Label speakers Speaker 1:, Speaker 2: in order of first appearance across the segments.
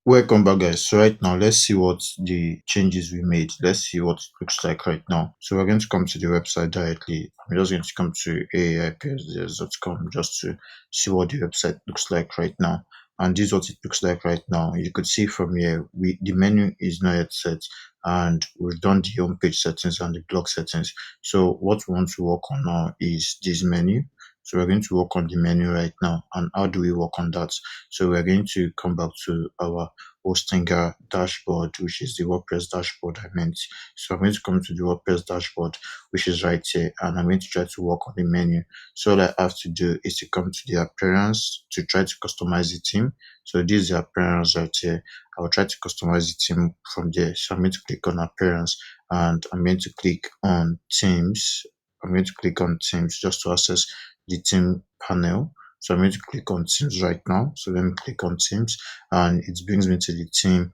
Speaker 1: Welcome back, guys. So right now, let's see what the changes we made. Let's see what it looks like right now. So we're going to come to the website directly. I'm just going to come to aipsds.com just to see what the website looks like right now. And this is what it looks like right now. You could see from here, the menu is not yet set, and we've done the home page settings and the blog settings. So what we want to work on now is this menu. So we're going to work on the menu right now. And how do we work on that? So we're going to come back to our Hostinger dashboard, which is the WordPress dashboard I meant. So I'm going to come to the WordPress dashboard, which is right here, and I'm going to try to work on the menu. So all I have to do is to come to the appearance to try to customize the theme. So this is the appearance right here. I'll try to customize the theme from there. So I'm going to click on appearance, and I'm going to click on themes. I'm going to click on themes just to access the theme panel. So I'm going to click on themes right now. So let me click on themes, and it brings me to the theme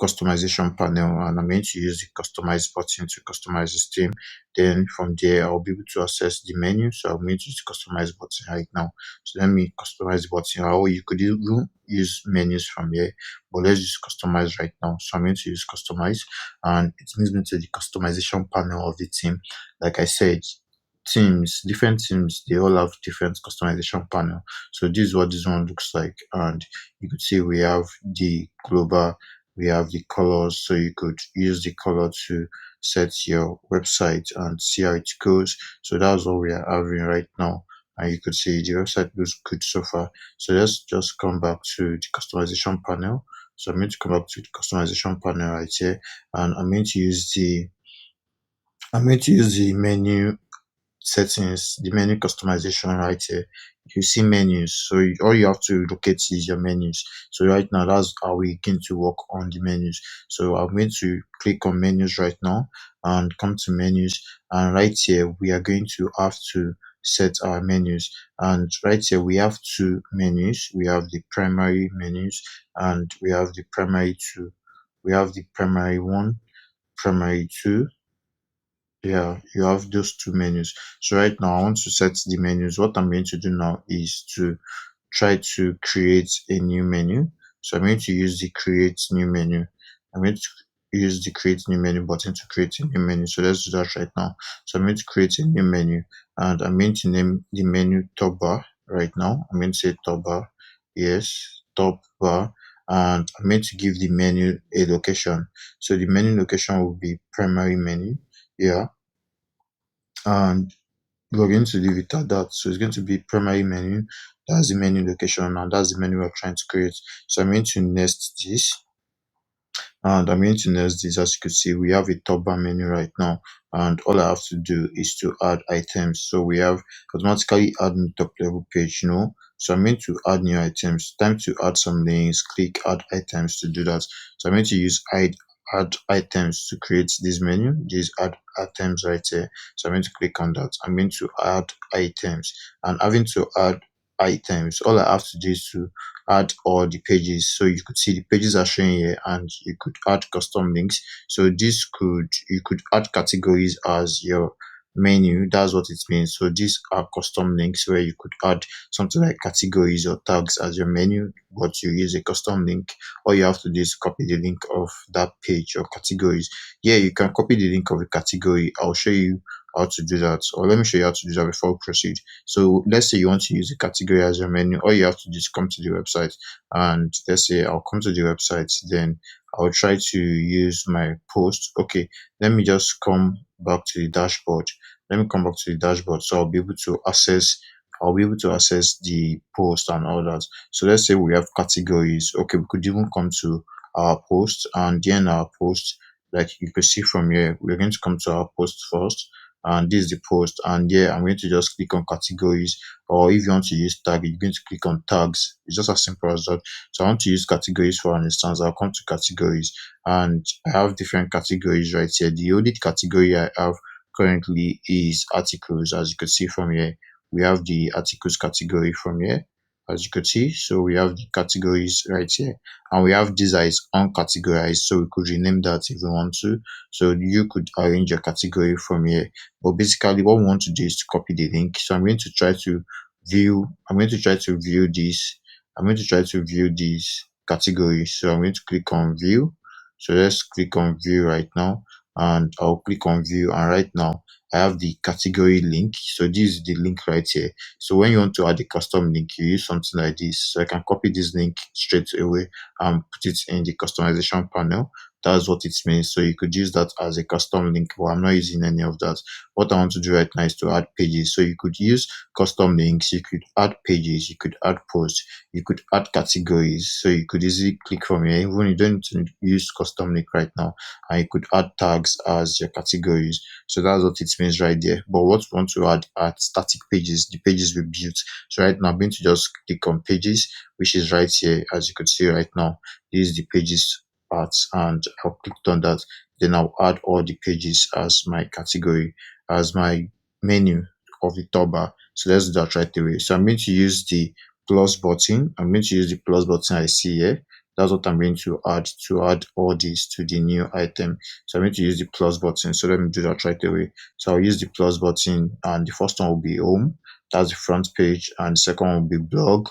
Speaker 1: customization panel, and I'm going to use the customize button to customize this theme. Then from there, I'll be able to access the menu. So I'm going to use the customize button right now. So let me customize the button, or you could even use menus from here, but let's use customize right now. So I'm going to use customize, and it brings me to the customization panel of the theme. Like I said, different themes, they all have different customization panel. So this is what this one looks like, and you could see we have the global, we have the colors, so you could use the color to set your website and see how it goes. So that's what we are having right now, and you could see the website looks good so far. So let's just come back to the customization panel. So I'm going to come back to the customization panel right here, and I'm going to use the menu settings, the menu customization right here. You see menus, so all you have to locate is your menus. So right now, that's how we begin to work on the menus. So I'm going to click on menus right now and come to menus, and right here we are going to have to set our menus. And right here we have two menus. We have the primary menus, and we have the primary two. We have the primary one, primary two. Yeah, you have those two menus. So right now I want to set the menus. What I'm going to do now is to try to create a new menu. So I'm going to use the create new menu. I'm going to use the create new menu button to create a new menu. So let's do that right now. So I'm going to create a new menu, and I'm going to name the menu top bar right now. I'm going to say top bar. Yes, top bar. And I'm going to give the menu a location. So the menu location will be primary menu. Yeah, and we're going to leave it at that. So it's going to be primary menu. That's the menu location, and that's the menu we're trying to create. So I'm going to nest this, and I'm going to nest this. As you can see, we have a top bar menu right now, and all I have to do is to add items. So we have automatically add new top level page, so I'm going to add new items. Time to add some links. Click add items to do that. So I'm going to use add items to create this menu. These add items right here. So I'm going to click on that. I'm going to add items, and having to add items, all I have to do is to add all the pages. So you could see the pages are showing here, and you could add custom links. So you could add categories as your menu. That's what it means. So these are custom links where you could add something like categories or tags as your menu, but you use a custom link. All you have to do is copy the link of that page or categories. Yeah, you can copy the link of a category. I'll show you how to do that, or let me show you how to do that before we proceed. So let's say you want to use a category as your menu. All you have to do is come to the website, and let's say I'll come to the website, then I'll try to use my post. Okay, let me just come back to the dashboard. Let me come back to the dashboard, so I'll be able to access the post and all that. So let's say we have categories. Okay, we could even come to our post, and then our post, like you can see from here, we're going to come to our post first, and this is the post, and yeah, I'm going to just click on categories, or if you want to use tag, you're going to click on tags. It's just as simple as that. So I want to use categories for an instance. I'll come to categories, and I have different categories right here. The only category I have currently is articles. As you can see from here, we have the articles category from here, as you could see. So we have the categories right here, and we have this is uncategorized, so we could rename that if we want to. So you could arrange your category from here, but basically what we want to do is to copy the link. So I'm going to try to view this. I'm going to try to view this category. So I'm going to click on view. So let's click on view right now, and I'll click on view, and right now I have the category link. So this is the link right here. So when you want to add a custom link, you use something like this. So I can copy this link straight away and put it in the customization panel. That's what it means. So you could use that as a custom link, but I'm not using any of that. What I want to do right now is to add pages. So you could use custom links, you could add pages, you could add posts, you could add categories. So you could easily click from here. Even you don't need to use custom link right now, and you could add tags as your categories. So that's what it means right there. But what we want to add are static pages, the pages we built. So right now I'm going to just click on pages, which is right here. As you could see right now, this is the pages part, and I'll click on that. Then I'll add all the pages as my category, as my menu of the top bar. So let's do that right away. So I'm going to use the plus button. I'm going to use the plus button I see here. That's what I'm going to add all these to the new item. So I'm going to use the plus button. So let me do that right away. So I'll use the plus button, and the first one will be home. That's the front page, and the second one will be blog.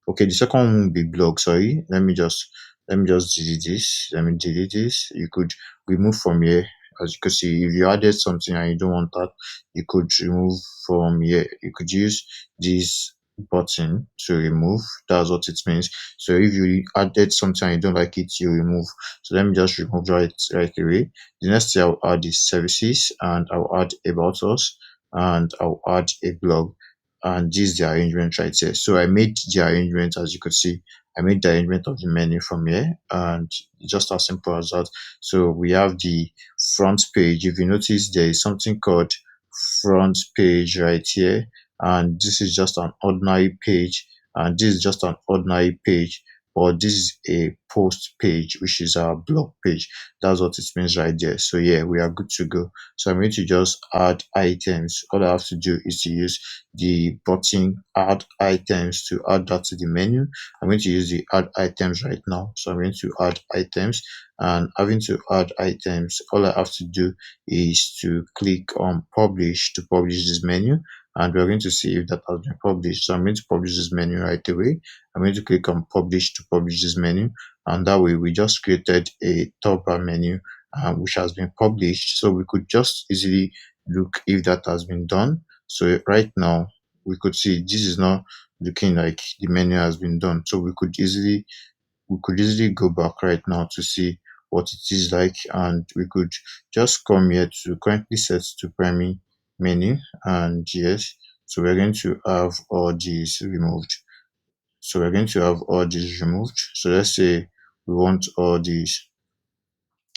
Speaker 1: Okay, the second one will be blog. Sorry, let me just delete this. Let me delete this. You could remove from here. As you can see, if you added something and you don't want that, you could remove from here. You could use this button to remove. That's what it means. So if you added something and you don't like it, you remove. So let me just remove right away. The next thing I'll add is services, and I'll add about us, and I'll add a blog. And this is the arrangement right here. So I made the arrangement, as you could see. I made the arrangement of the menu from here, and just as simple as that. So we have the front page. If you notice, there is something called front page right here, and this is just an ordinary page, and this is just an ordinary page, but this is a post page, which is our blog page. That's what it means right there. So yeah, we are good to go. So I'm going to just add items. All I have to do is to use the button add items to add that to the menu. I'm going to use the add items right now. So I'm going to add items, and having to add items, all I have to do is to click on publish to publish this menu, and we're going to see if that has been published. So I'm going to publish this menu right away. I'm going to click on publish to publish this menu, and that way we just created a top bar menu which has been published. So we could just easily look if that has been done. So right now we could see this is not looking like the menu has been done. So we could easily go back right now to see what it is like, and we could just come here to currently set to primary menu, and yes, so we're going to have all these removed. So we're going to have all these removed. So let's say we want all these.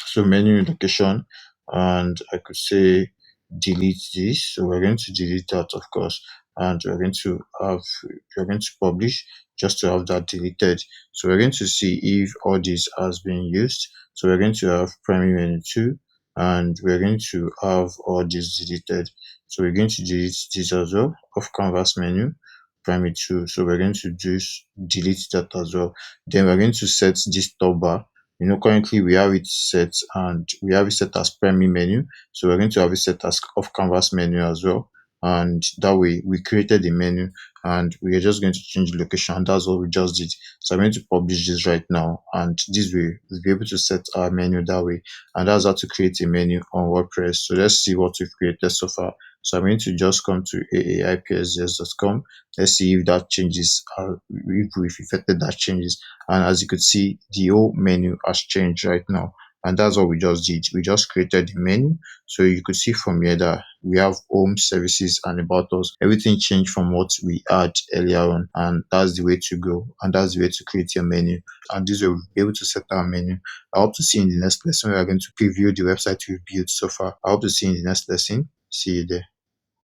Speaker 1: So menu location, and I could say delete this. So we're going to delete that, of course, and we're going to publish just to have that deleted. So we're going to see if all this has been used. So we're going to have primary menu 2, and we're going to have all this deleted. So we're going to delete this as well, off canvas menu primary 2. So we're going to just delete that as well. Then we're going to set this top bar. Currently we have it set, and we have it set as primary menu. So we're going to have it set as off canvas menu as well. And that way we created the menu, and we are just going to change the location. And that's what we just did. So I'm going to publish this right now, and this way we'll be able to set our menu that way. And that's how to create a menu on WordPress. So let's see what we've created so far. So I'm going to just come to aaips.com. Let's see if that changes, if we've effected that changes. And as you could see, the whole menu has changed right now. And that's what we just did. We just created the menu. So you could see from here that we have home, services, and about us. Everything changed from what we had earlier on. And that's the way to go. And that's the way to create your menu. And this way we'll be able to set our menu. I hope to see you in the next lesson. We are going to preview the website we've built so far. I hope to see you in the next lesson. See you there.